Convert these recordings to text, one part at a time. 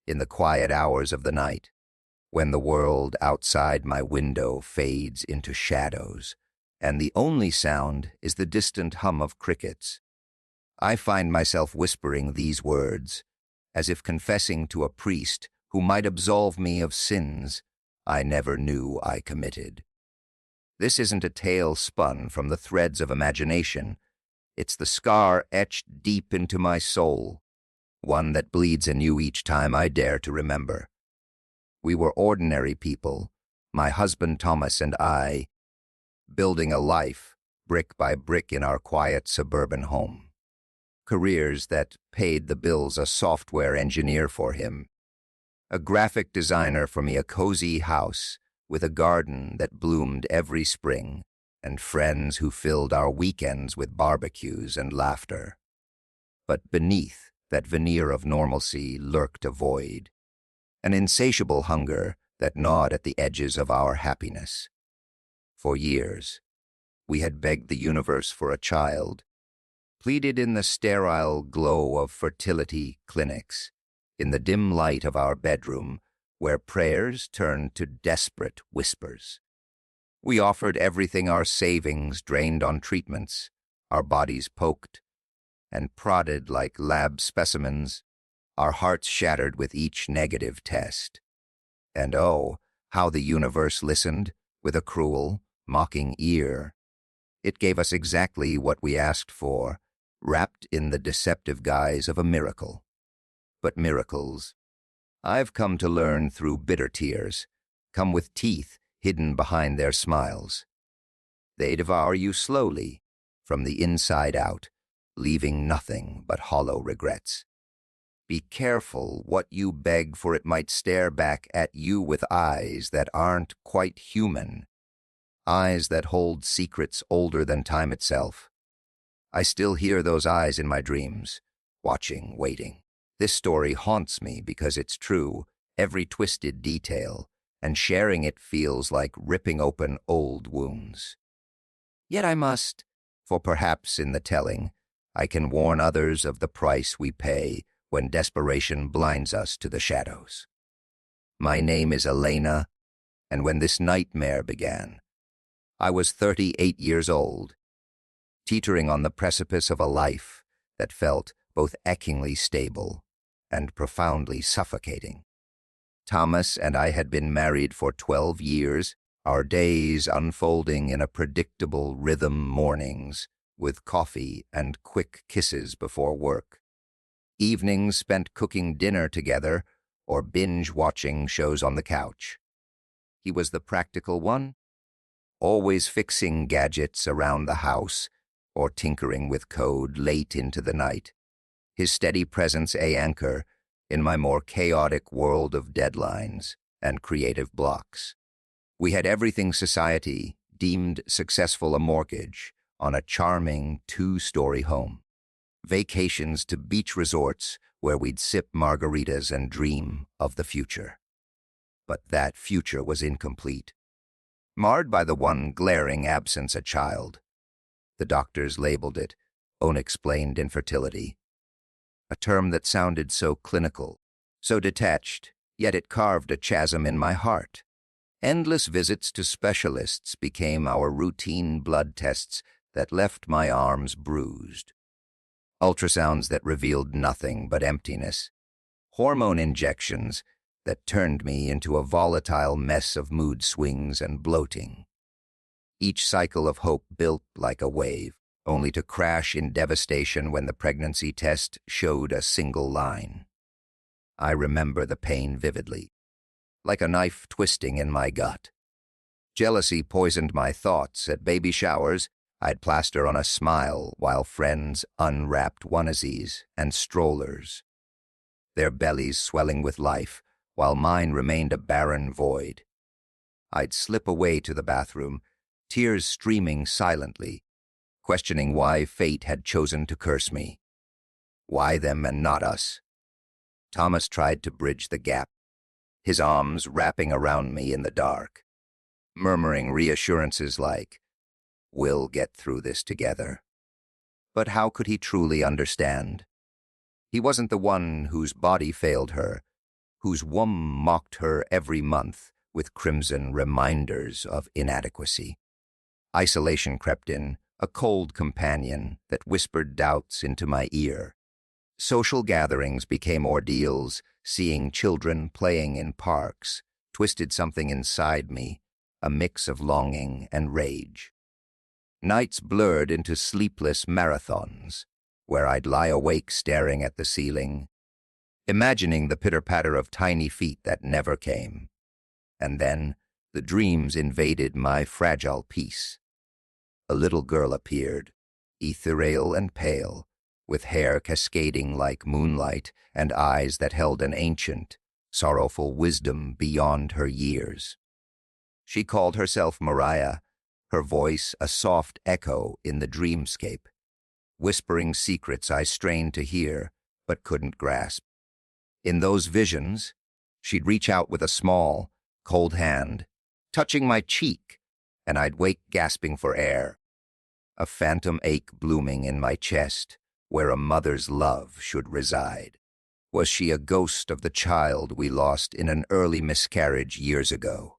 in the quiet hours of the night, when the world outside my window fades into shadows, and the only sound is the distant hum of crickets. I find myself whispering these words, as if confessing to a priest who might absolve me of sins I never knew I committed. This isn't a tale spun from the threads of imagination. It's the scar etched deep into my soul, one that bleeds anew each time I dare to remember. We were ordinary people, my husband Thomas and I, building a life brick by brick in our quiet suburban home. Careers that paid the bills, a software engineer for him, a graphic designer for me, a cozy house with a garden that bloomed every spring, and friends who filled our weekends with barbecues and laughter. But beneath that veneer of normalcy lurked a void, an insatiable hunger that gnawed at the edges of our happiness. For years, we had begged the universe for a child, pleaded in the sterile glow of fertility clinics, in the dim light of our bedroom, where prayers turned to desperate whispers. We offered everything, our savings drained on treatments, our bodies poked and prodded like lab specimens, our hearts shattered with each negative test. And oh, how the universe listened with a cruel, mocking ear. It gave us exactly what we asked for, wrapped in the deceptive guise of a miracle. But miracles, I've come to learn through bitter tears, come with teeth hidden behind their smiles. They devour you slowly, from the inside out, leaving nothing but hollow regrets. Be careful what you beg, for it might stare back at you with eyes that aren't quite human, eyes that hold secrets older than time itself. I still hear those eyes in my dreams, watching, waiting. This story haunts me because it's true, every twisted detail, and sharing it feels like ripping open old wounds. Yet I must, for perhaps in the telling, I can warn others of the price we pay when desperation blinds us to the shadows. My name is Elena, and when this nightmare began, I was 38 years old, teetering on the precipice of a life that felt both achingly stable and profoundly suffocating. Thomas and I had been married for 12 years, our days unfolding in a predictable rhythm, mornings with coffee and quick kisses before work, evenings spent cooking dinner together or binge-watching shows on the couch. He was the practical one, always fixing gadgets around the house or tinkering with code late into the night, his steady presence an anchor in my more chaotic world of deadlines and creative blocks. We had everything society deemed successful: a mortgage on a charming 2-story home, vacations to beach resorts where we'd sip margaritas and dream of the future. But that future was incomplete, marred by the one glaring absence: a child. The doctors labeled it unexplained infertility, a term that sounded so clinical, so detached, yet it carved a chasm in my heart. Endless visits to specialists became our routine blood tests that left my arms bruised, ultrasounds that revealed nothing but emptiness, hormone injections that turned me into a volatile mess of mood swings and bloating. Each cycle of hope built like a wave, only to crash in devastation when the pregnancy test showed a single line. I remember the pain vividly, like a knife twisting in my gut. Jealousy poisoned my thoughts. At baby showers, I'd plaster on a smile while friends unwrapped onesies and strollers, their bellies swelling with life, while mine remained a barren void. I'd slip away to the bathroom, tears streaming silently, questioning why fate had chosen to curse me. Why them and not us? Thomas tried to bridge the gap, his arms wrapping around me in the dark, murmuring reassurances like, "We'll get through this together." But how could he truly understand? He wasn't the one whose body failed her, whose womb mocked her every month with crimson reminders of inadequacy. Isolation crept in, a cold companion that whispered doubts into my ear. Social gatherings became ordeals, seeing children playing in parks twisted something inside me, a mix of longing and rage. Nights blurred into sleepless marathons, where I'd lie awake staring at the ceiling, imagining the pitter-patter of tiny feet that never came. And then the dreams invaded my fragile peace. A little girl appeared, ethereal and pale, with hair cascading like moonlight and eyes that held an ancient, sorrowful wisdom beyond her years. She called herself Mariah, her voice a soft echo in the dreamscape, whispering secrets I strained to hear but couldn't grasp. In those visions, she'd reach out with a small, cold hand, touching my cheek, and I'd wake gasping for air, a phantom ache blooming in my chest where a mother's love should reside. Was she a ghost of the child we lost in an early miscarriage years ago?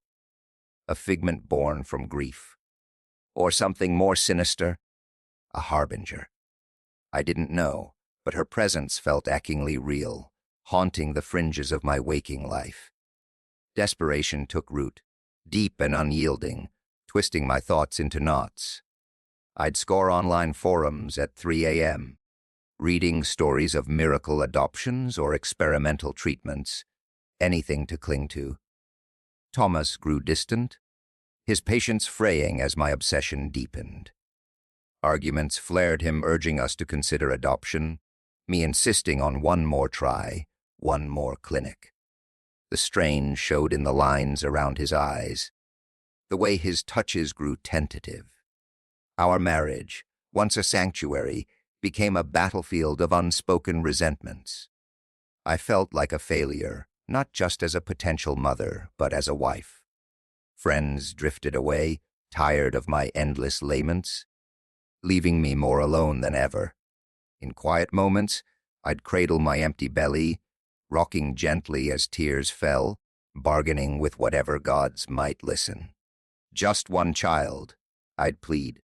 A figment born from grief? Or something more sinister? A harbinger? I didn't know, but her presence felt achingly real, haunting the fringes of my waking life. Desperation took root, deep and unyielding, twisting my thoughts into knots. I'd scour online forums at 3 a.m., reading stories of miracle adoptions or experimental treatments, anything to cling to. Thomas grew distant, his patience fraying as my obsession deepened. Arguments flared him urging us to consider adoption, me insisting on one more try, one more clinic. The strain showed in the lines around his eyes, the way his touches grew tentative. Our marriage, once a sanctuary, became a battlefield of unspoken resentments. I felt like a failure, not just as a potential mother, but as a wife. Friends drifted away, tired of my endless laments, leaving me more alone than ever. In quiet moments, I'd cradle my empty belly, rocking gently as tears fell, bargaining with whatever gods might listen. Just one child, I'd plead.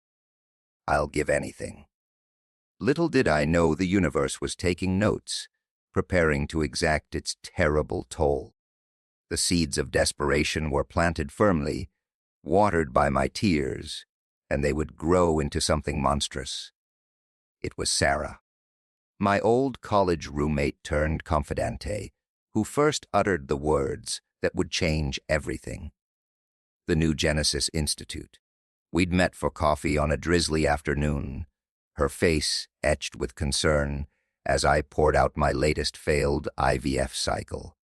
I'll give anything. Little did I know the universe was taking notes, preparing to exact its terrible toll. The seeds of desperation were planted firmly, watered by my tears, and they would grow into something monstrous. It was Sarah, my old college roommate turned confidante, who first uttered the words that would change everything. The New Genesis Institute. We'd met for coffee on a drizzly afternoon, her face etched with concern as I poured out my latest failed IVF cycle.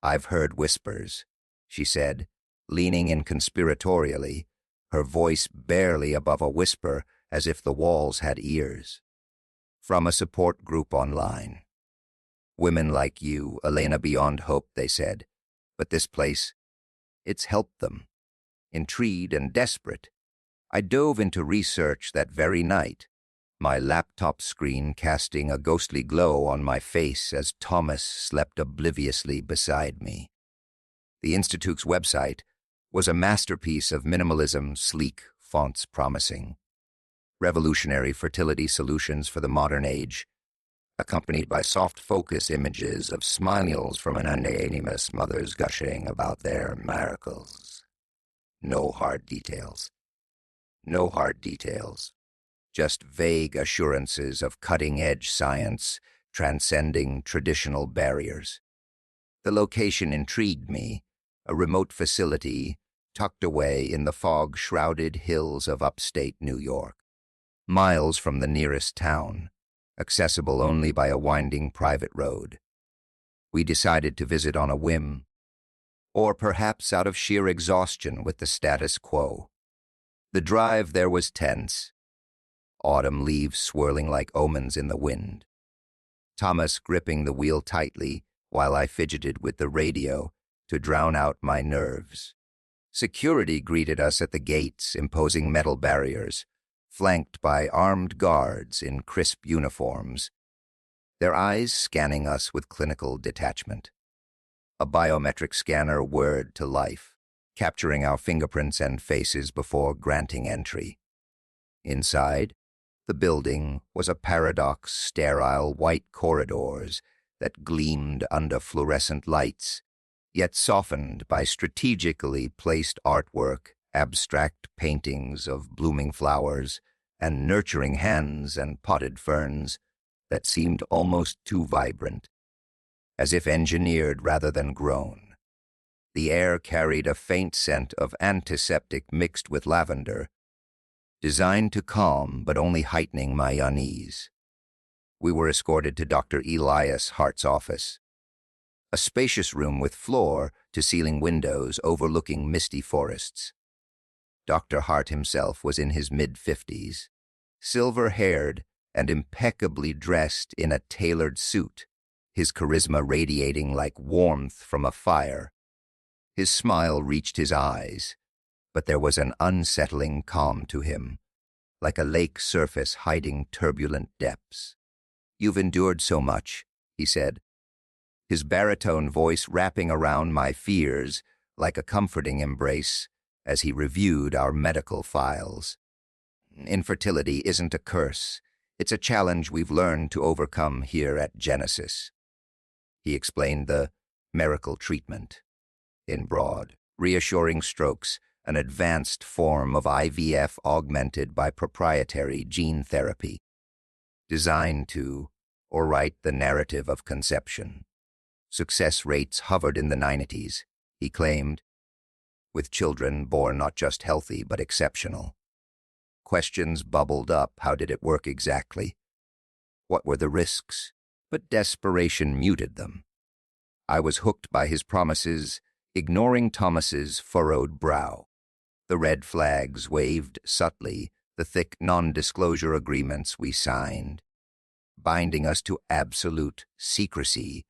"I've heard whispers," she said, leaning in conspiratorially, her voice barely above a whisper as if the walls had ears. "From a support group online. Women like you, Elena beyond hope," they said. "But this place, it's helped them." Intrigued and desperate, I dove into research that very night, my laptop screen casting a ghostly glow on my face as Thomas slept obliviously beside me. The Institute's website was a masterpiece of minimalism, sleek fonts promising. Revolutionary fertility solutions for the modern age, accompanied by soft focus images of smiles from anonymous mothers gushing about their miracles. No hard details. No hard details. Just vague assurances of cutting-edge science transcending traditional barriers. The location intrigued me, a remote facility tucked away in the fog-shrouded hills of upstate New York, miles from the nearest town, accessible only by a winding private road. We decided to visit on a whim, or perhaps out of sheer exhaustion with the status quo. The drive there was tense, autumn leaves swirling like omens in the wind. Thomas gripping the wheel tightly while I fidgeted with the radio to drown out my nerves. Security greeted us at the gates, imposing metal barriers, flanked by armed guards in crisp uniforms, their eyes scanning us with clinical detachment. a biometric scanner whirred to life, capturing our fingerprints and faces before granting entry. Inside, the building was a paradox, sterile white corridors that gleamed under fluorescent lights, yet softened by strategically placed artwork, abstract paintings of blooming flowers, and nurturing hands and potted ferns that seemed almost too vibrant, as if engineered rather than grown. The air carried a faint scent of antiseptic mixed with lavender, designed to calm but only heightening my unease. We were escorted to Dr. Elias Hart's office, a spacious room with floor-to-ceiling windows overlooking misty forests. Dr. Hart himself was in his mid-50s, silver-haired and impeccably dressed in a tailored suit, his charisma radiating like warmth from a fire. His smile reached his eyes, but there was an unsettling calm to him, like a lake surface hiding turbulent depths. "You've endured so much," he said, his baritone voice wrapping around my fears like a comforting embrace as he reviewed our medical files. "Infertility isn't a curse. It's a challenge we've learned to overcome here at Genesis." He explained the miracle treatment in broad, reassuring strokes, an advanced form of IVF augmented by proprietary gene therapy, designed to write the narrative of conception. Success rates hovered in the 90s, he claimed, with children born not just healthy but exceptional. Questions bubbled up. How did it work exactly? What were the risks? But desperation muted them. I was hooked by his promises, ignoring Thomas's furrowed brow. The red flags waved subtly, the thick non-disclosure agreements we signed, binding us to absolute secrecy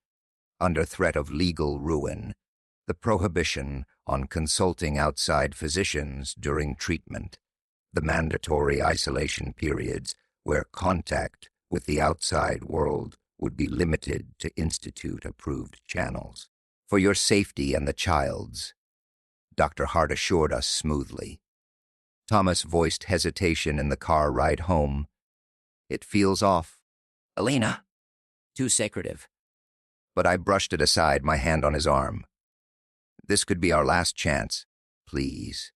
under threat of legal ruin, the prohibition on consulting outside physicians during treatment, the mandatory isolation periods where contact with the outside world would be limited to institute-approved channels. "For your safety and the child's," Dr. Hart assured us smoothly. Thomas voiced hesitation in the car ride home. "It feels off." "Elena, too secretive." But I brushed it aside, my hand on his arm. "This could be our last chance. Please."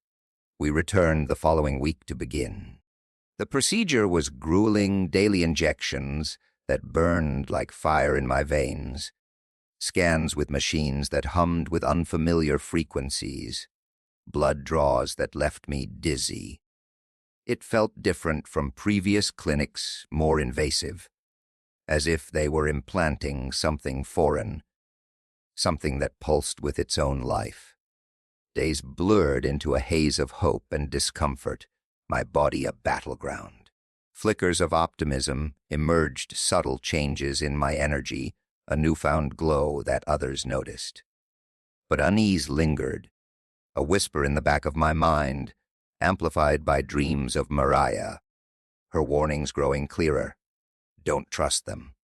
We returned the following week to begin. The procedure was grueling, daily injections that burned like fire in my veins, scans with machines that hummed with unfamiliar frequencies, blood draws that left me dizzy. It felt different from previous clinics, more invasive, as if they were implanting something foreign, something that pulsed with its own life. Days blurred into a haze of hope and discomfort, my body a battleground. Flickers of optimism emerged, subtle changes in my energy, a newfound glow that others noticed. But unease lingered, a whisper in the back of my mind, amplified by dreams of Mariah, her warnings growing clearer. Don't trust them.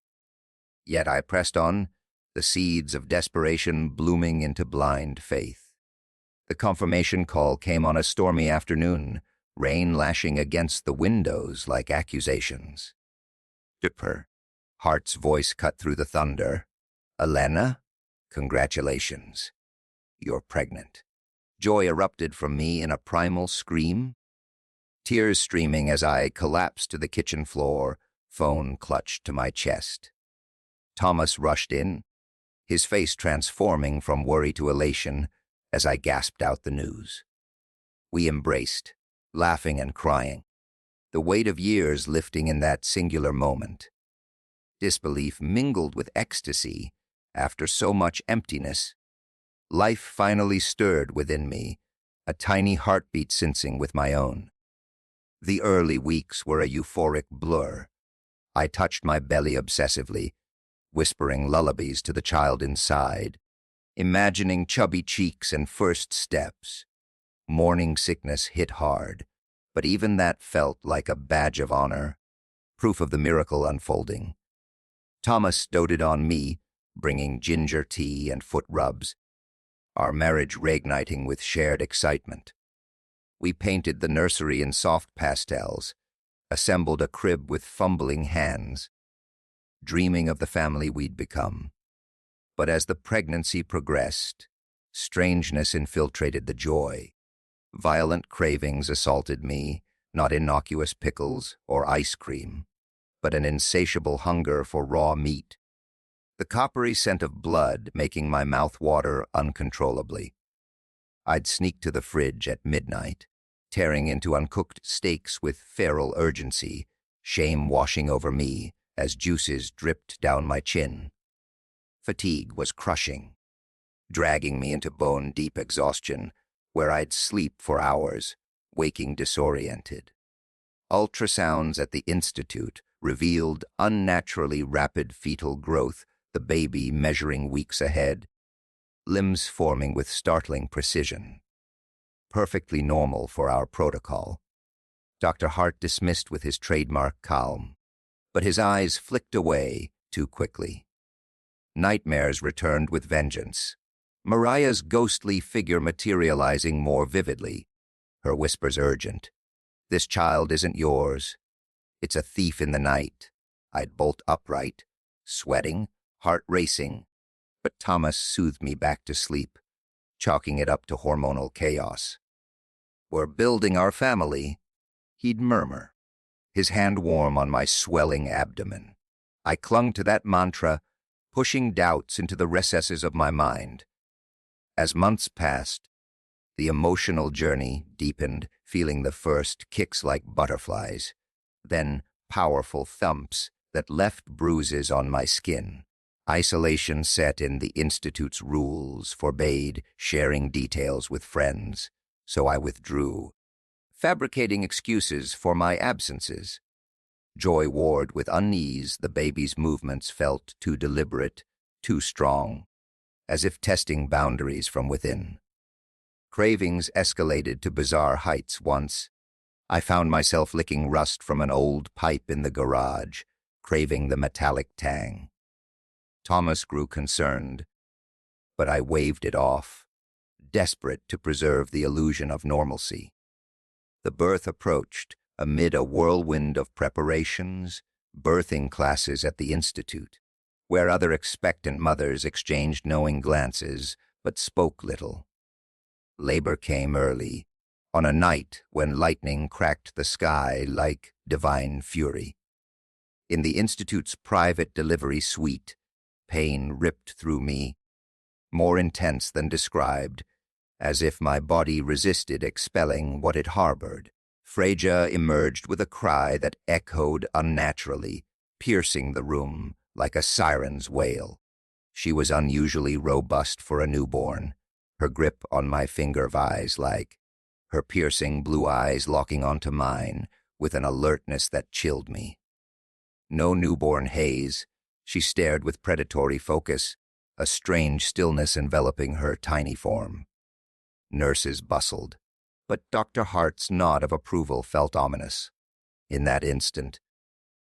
Yet I pressed on, the seeds of desperation blooming into blind faith. The confirmation call came on a stormy afternoon, rain lashing against the windows like accusations. "Dipper," Hart's voice cut through the thunder. "Elena, congratulations. You're pregnant." Joy erupted from me in a primal scream, tears streaming as I collapsed to the kitchen floor, phone clutched to my chest. Thomas rushed in, his face transforming from worry to elation as I gasped out the news. We embraced, laughing and crying, the weight of years lifting in that singular moment. Disbelief mingled with ecstasy after so much emptiness. Life finally stirred within me, a tiny heartbeat sensing with my own. The early weeks were a euphoric blur. I touched my belly obsessively, whispering lullabies to the child inside, imagining chubby cheeks and first steps. Morning sickness hit hard, but even that felt like a badge of honor, proof of the miracle unfolding. Thomas doted on me, bringing ginger tea and foot rubs, our marriage reigniting with shared excitement. We painted the nursery in soft pastels, assembled a crib with fumbling hands, dreaming of the family we'd become. But as the pregnancy progressed, strangeness infiltrated the joy. Violent cravings assaulted me, not innocuous pickles or ice cream, but an insatiable hunger for raw meat. The coppery scent of blood making my mouth water uncontrollably. I'd sneak to the fridge at midnight, tearing into uncooked steaks with feral urgency, shame washing over me as juices dripped down my chin. Fatigue was crushing, dragging me into bone-deep exhaustion, where I'd sleep for hours, waking disoriented. Ultrasounds at the Institute revealed unnaturally rapid fetal growth, the baby measuring weeks ahead, limbs forming with startling precision. Perfectly normal for our protocol. Dr. Hart dismissed with his trademark calm, but his eyes flicked away too quickly. Nightmares returned with vengeance. Mariah's ghostly figure materializing more vividly, her whispers urgent. "This child isn't yours. It's a thief in the night." I'd bolt upright, sweating, heart racing, but Thomas soothed me back to sleep, chalking it up to hormonal chaos. "We're building our family," he'd murmur, his hand warm on my swelling abdomen. I clung to that mantra, pushing doubts into the recesses of my mind. As months passed, the emotional journey deepened, feeling the first kicks like butterflies, then powerful thumps that left bruises on my skin. Isolation set in. The Institute's rules forbade sharing details with friends, so I withdrew, fabricating excuses for my absences. Joy warred with unease. The baby's movements felt too deliberate, too strong, as if testing boundaries from within. Cravings escalated to bizarre heights once. I found myself licking rust from an old pipe in the garage, craving the metallic tang. Thomas grew concerned, but I waved it off, desperate to preserve the illusion of normalcy. The birth approached amid a whirlwind of preparations, birthing classes at the Institute, where other expectant mothers exchanged knowing glances but spoke little. Labor came early, on a night when lightning cracked the sky like divine fury. In the Institute's private delivery suite, pain ripped through me, more intense than described, as if my body resisted expelling what it harbored. Freyja emerged with a cry that echoed unnaturally, piercing the room like a siren's wail. She was unusually robust for a newborn, her grip on my finger vise-like, her piercing blue eyes locking onto mine with an alertness that chilled me. No newborn haze, she stared with predatory focus, a strange stillness enveloping her tiny form. Nurses bustled, but Dr. Hart's nod of approval felt ominous. In that instant,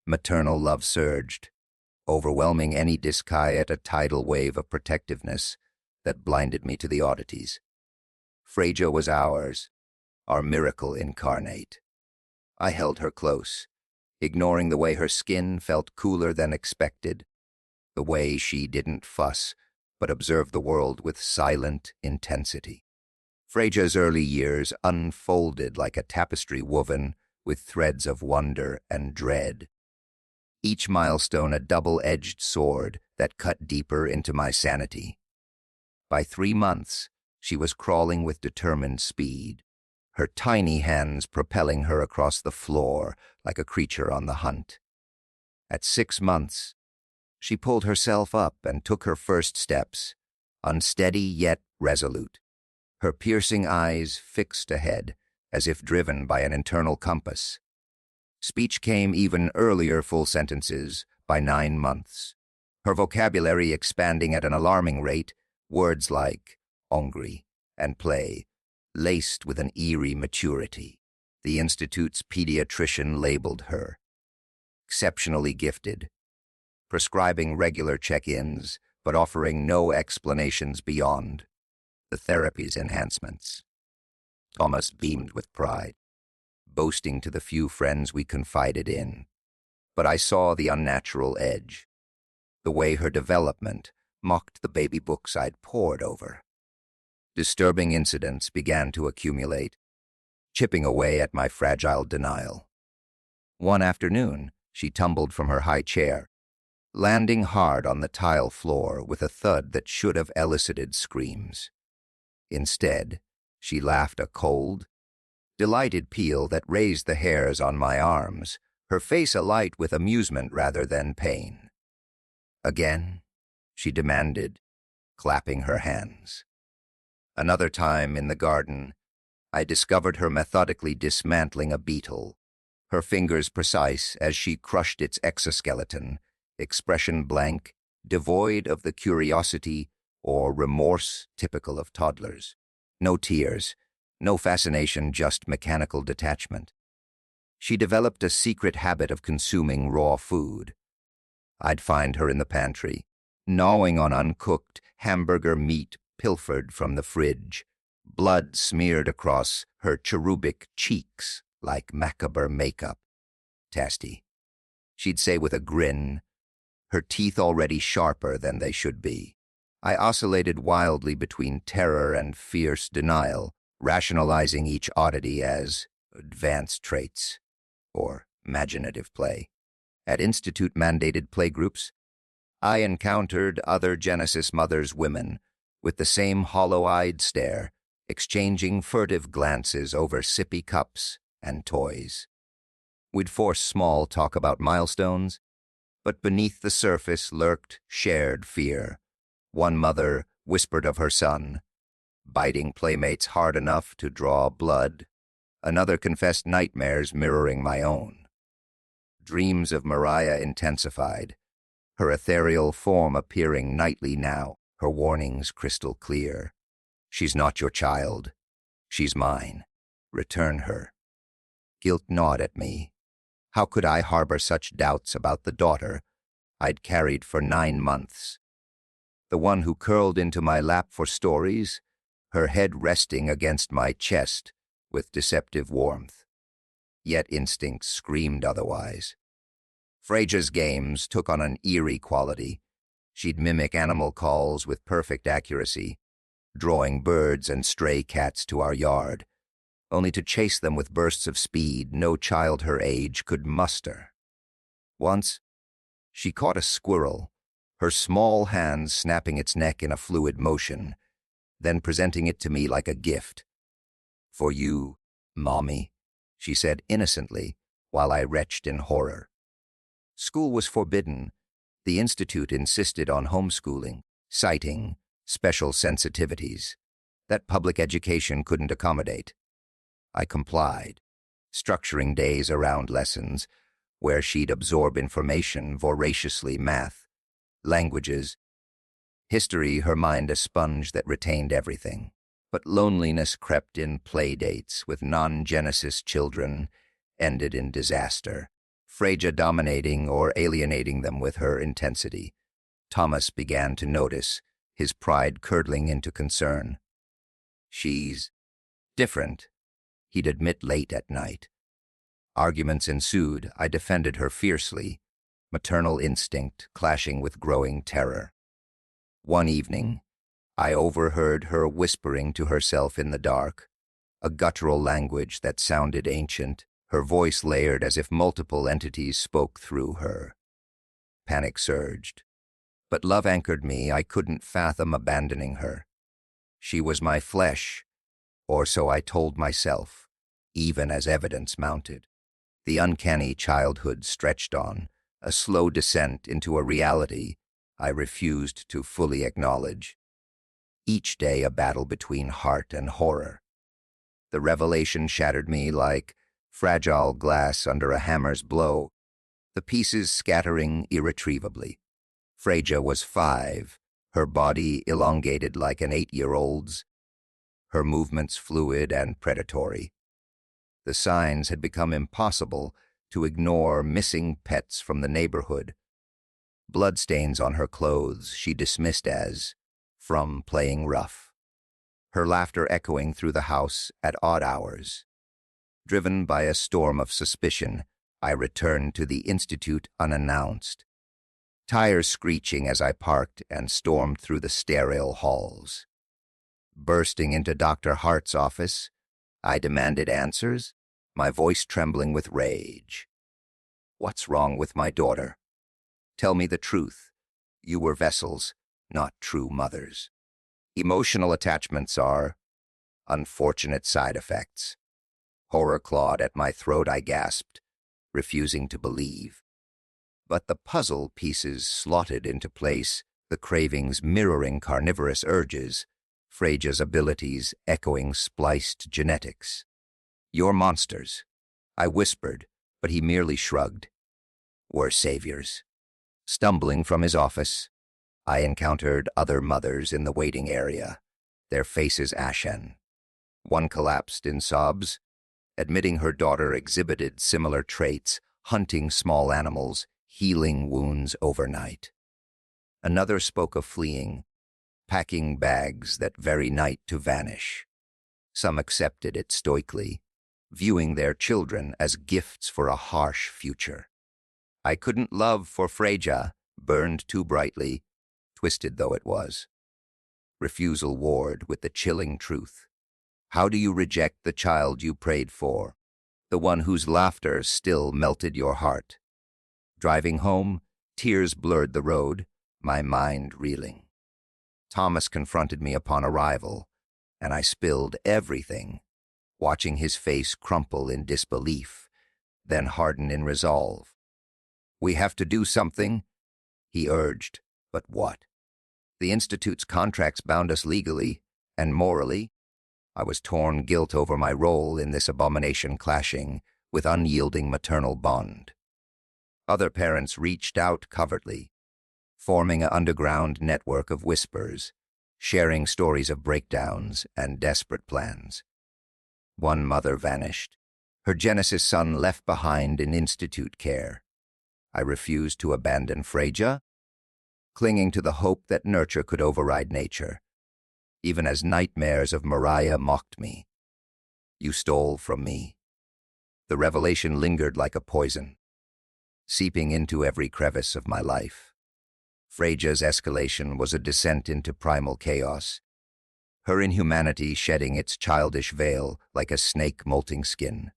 maternal love surged, overwhelming any disquiet, a tidal wave of protectiveness that blinded me to the oddities. Freyja was ours, our miracle incarnate. I held her close, ignoring the way her skin felt cooler than expected, the way she didn't fuss but observed the world with silent intensity. Freyja's early years unfolded like a tapestry woven with threads of wonder and dread, each milestone a double-edged sword that cut deeper into my sanity. By 3 months, she was crawling with determined speed, her tiny hands propelling her across the floor like a creature on the hunt. At 6 months, she pulled herself up and took her first steps, unsteady yet resolute, her piercing eyes fixed ahead, as if driven by an internal compass. Speech came even earlier, full sentences, by 9 months, her vocabulary expanding at an alarming rate, words like "hungry" and "play," laced with an eerie maturity. The Institute's pediatrician labeled her exceptionally gifted, prescribing regular check-ins but offering no explanations beyond. the therapy's enhancements. Thomas beamed with pride, boasting to the few friends we confided in. But I saw the unnatural edge, the way her development mocked the baby books I'd pored over. Disturbing incidents began to accumulate, chipping away at my fragile denial. One afternoon, she tumbled from her high chair, landing hard on the tile floor with a thud that should have elicited screams. Instead, she laughed a cold, delighted peal that raised the hairs on my arms, her face alight with amusement rather than pain. Again, she demanded, clapping her hands. Another time in the garden, I discovered her methodically dismantling a beetle, her fingers precise as she crushed its exoskeleton, expression blank, devoid of the curiosity or remorse typical of toddlers. No tears, no fascination, just mechanical detachment. She developed a secret habit of consuming raw food. I'd find her in the pantry, gnawing on uncooked hamburger meat pilfered from the fridge, blood smeared across her cherubic cheeks like macabre makeup. "Tasty," she'd say with a grin, her teeth already sharper than they should be. I oscillated wildly between terror and fierce denial, rationalizing each oddity as advanced traits or imaginative play. At institute-mandated playgroups, I encountered other Genesis mothers' women with the same hollow-eyed stare, exchanging furtive glances over sippy cups and toys. We'd force small talk about milestones, but beneath the surface lurked shared fear. One mother whispered of her son, biting playmates hard enough to draw blood. Another confessed nightmares mirroring my own. Dreams of Mariah intensified, her ethereal form appearing nightly now, her warnings crystal clear. "She's not your child. She's mine. Return her." Guilt gnawed at me. How could I harbor such doubts about the daughter I'd carried for 9 months? The one who curled into my lap for stories, her head resting against my chest with deceptive warmth. Yet instincts screamed otherwise. Freyja's games took on an eerie quality. She'd mimic animal calls with perfect accuracy, drawing birds and stray cats to our yard, only to chase them with bursts of speed no child her age could muster. Once, she caught a squirrel, her small hands snapping its neck in a fluid motion, then presenting it to me like a gift. "For you, Mommy," she said innocently, while I retched in horror. School was forbidden. The institute insisted on homeschooling, citing special sensitivities that public education couldn't accommodate. I complied, structuring days around lessons where she'd absorb information voraciously: math, languages, history, her mind a sponge that retained everything. But loneliness crept in. Play dates with non-Genesis children ended in disaster, Freyja dominating or alienating them with her intensity. Thomas began to notice, his pride curdling into concern. "She's different," he'd admit late at night. Arguments ensued. I defended her fiercely, maternal instinct clashing with growing terror. One evening, I overheard her whispering to herself in the dark, a guttural language that sounded ancient, her voice layered as if multiple entities spoke through her. Panic surged. But love anchored me. I couldn't fathom abandoning her. She was my flesh, or so I told myself, even as evidence mounted. The uncanny childhood stretched on, a slow descent into a reality I refused to fully acknowledge. Each day a battle between heart and horror. The revelation shattered me like fragile glass under a hammer's blow, the pieces scattering irretrievably. Freyja was 5, her body elongated like an 8-year-old's, her movements fluid and predatory. The signs had become impossible to ignore: missing pets from the neighborhood, bloodstains on her clothes she dismissed as from playing rough, her laughter echoing through the house at odd hours. Driven by a storm of suspicion, I returned to the institute unannounced, tires screeching as I parked and stormed through the sterile halls. Bursting into Dr. Hart's office, I demanded answers, my voice trembling with rage. "What's wrong with my daughter? Tell me the truth. You were vessels, not true mothers. Emotional attachments are unfortunate side effects." Horror clawed at my throat, I gasped, refusing to believe. But the puzzle pieces slotted into place, the cravings mirroring carnivorous urges, Freyja's abilities echoing spliced genetics. "You're monsters," I whispered, but he merely shrugged. "We're saviors." Stumbling from his office, I encountered other mothers in the waiting area, their faces ashen. One collapsed in sobs, admitting her daughter exhibited similar traits, hunting small animals, healing wounds overnight. Another spoke of fleeing, packing bags that very night to vanish. Some accepted it stoically, viewing their children as gifts for a harsh future. I couldn't love for Freyja, burned too brightly, twisted though it was. Refusal warred with the chilling truth. How do you reject the child you prayed for, the one whose laughter still melted your heart? Driving home, tears blurred the road, my mind reeling. Thomas confronted me upon arrival, and I spilled everything, watching his face crumple in disbelief, then harden in resolve. "We have to do something," he urged, "but what?" The Institute's contracts bound us legally and morally. I was torn, guilt over my role in this abomination clashing with unyielding maternal bond. Other parents reached out covertly, forming an underground network of whispers, sharing stories of breakdowns and desperate plans. One mother vanished, her Genesis son left behind in institute care. I refused to abandon Freyja, clinging to the hope that nurture could override nature, even as nightmares of Mariah mocked me. "You stole from me." The revelation lingered like a poison, seeping into every crevice of my life. Freyja's escalation was a descent into primal chaos, her inhumanity shedding its childish veil like a snake molting skin.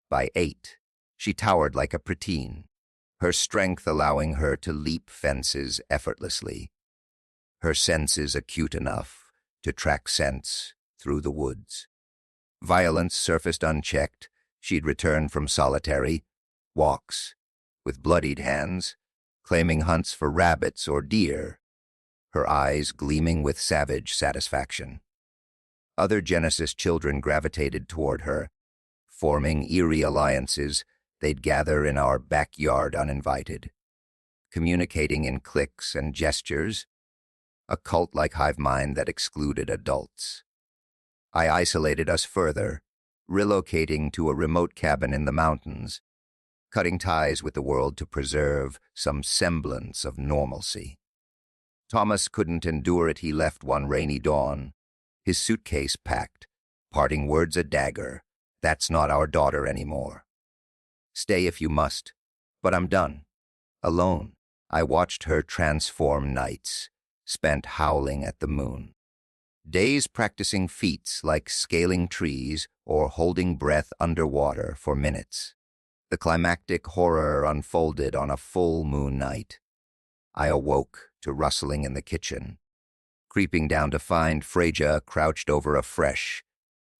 By 8, she towered like a preteen, her strength allowing her to leap fences effortlessly, her senses acute enough to track scents through the woods. Violence surfaced unchecked. She'd returned from solitary walks, with bloodied hands, claiming hunts for rabbits or deer, her eyes gleaming with savage satisfaction. Other Genesis children gravitated toward her, forming eerie alliances. They'd gather in our backyard uninvited, communicating in clicks and gestures, a cult-like hive mind that excluded adults. I isolated us further, relocating to a remote cabin in the mountains, cutting ties with the world to preserve some semblance of normalcy. Thomas couldn't endure it. He left one rainy dawn, his suitcase packed, parting words a dagger. "That's not our daughter anymore. Stay if you must, but I'm done." Alone, I watched her transform nights, spent howling at the moon. Days practicing feats like scaling trees or holding breath underwater for minutes. The climactic horror unfolded on a full moon night. I awoke to rustling in the kitchen, creeping down to find Freyja crouched over a fresh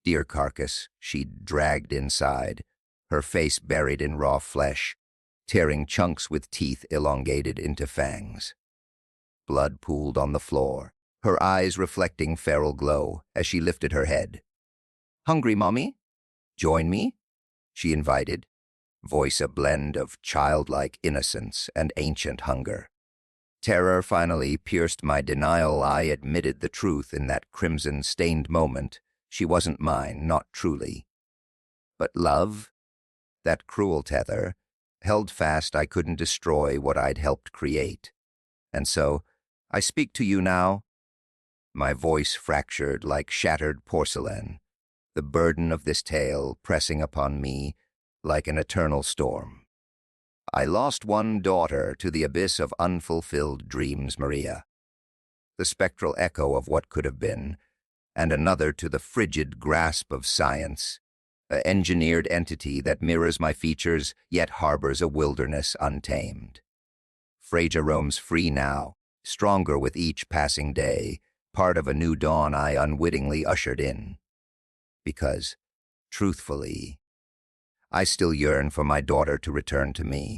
deer carcass she'd dragged inside, her face buried in raw flesh, tearing chunks with teeth elongated into fangs. Blood pooled on the floor, her eyes reflecting feral glow as she lifted her head. "Hungry, Mommy? Join me?" she invited, voice a blend of childlike innocence and ancient hunger. Terror finally pierced my denial. I admitted the truth in that crimson-stained moment. She wasn't mine, not truly. But love, that cruel tether, held fast. I couldn't destroy what I'd helped create. And so, I speak to you now, my voice fractured like shattered porcelain, the burden of this tale pressing upon me like an eternal storm. I lost one daughter to the abyss of unfulfilled dreams, Maria, the spectral echo of what could have been, and another to the frigid grasp of science, an engineered entity that mirrors my features yet harbors a wilderness untamed. Freyja roams free now, stronger with each passing day, part of a new dawn I unwittingly ushered in. Because, truthfully, I still yearn for my daughter to return to me.